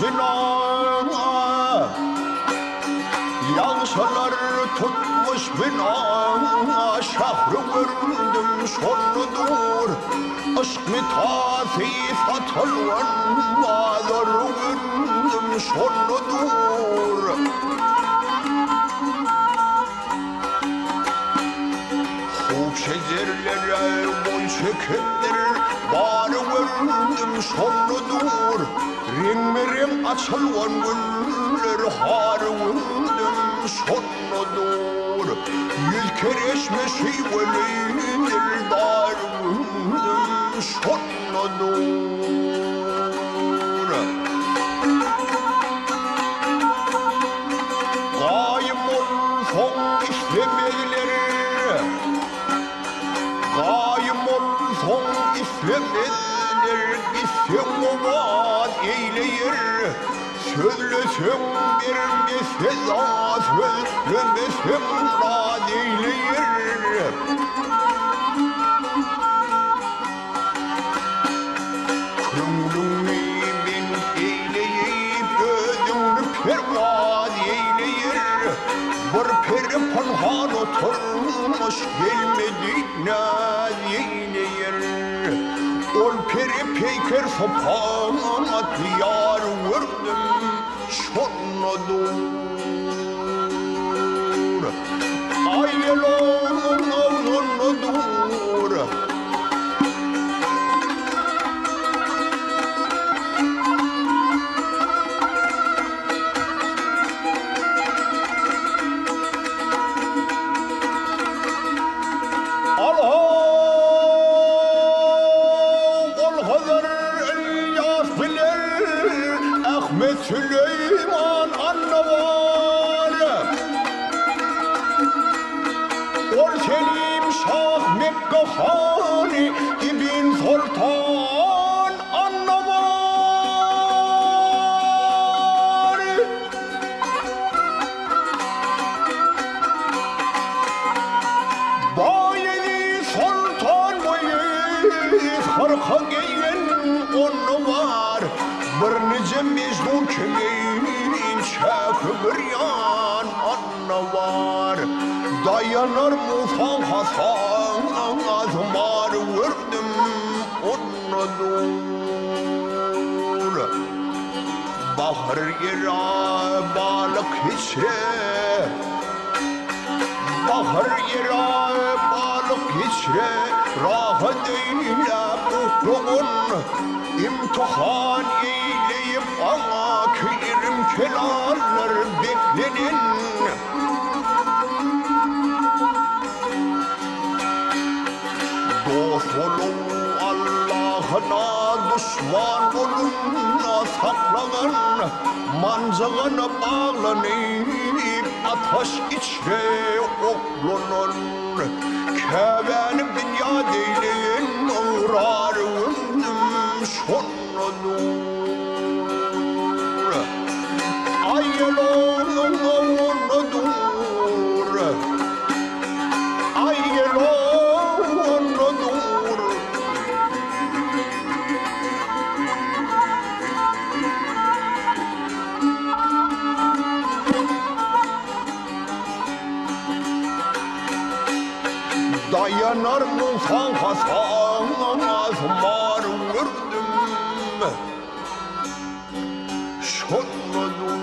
bina, yağsalar tutmuş bina. Şahrı gördüm sonludur, aşk mitafi satılvan mağları gördüm sonludur. Hub şecerlere boy çekenler bari gördüm sonludur. Ring açılvan güller harı gördüm sonludur. Yüzkereşmesi velidir dar gördüm sonludur. Gayim olsun istemezler, gayim olsun istemezler. İstem ovad eyleyir, sözlesem vermese da sözlemesem rad eyleyir. Könlümü ben eyleyip gözümü pervad eyleyir. Bir peri panhan oturmuş gelmedi naz eyleyir. Ol peri peyker sopamat yar gördüm sonludur. Ayrılığın sonludur. Ahmet Süleyman Annavar, Ol Selim Şah Mekke Hani İbn Sultan Annavar. Bayezid Sultan Bayezid harka giyen onu var. Bir nice Mecnun kimin çekir yan anna var. Dayanar Musa Hasan azmar gördüm onnudur. Bahar yera balık içre, bahar yera balık içre. Rahat eyle kutluğun imtihan eyleyip ama kıyırım kelarlar beklenin. Dost olun Allah'ına, düşman olun saklanın. Mancağına bağlanıp ateş içre oklunun. Keveni dünya değilin uğrar ömrüm sonludur. Ayrılığın sonludur. Ayrılığın sonludur. Dayanar Musa Hasan azmar gördüm sonludur.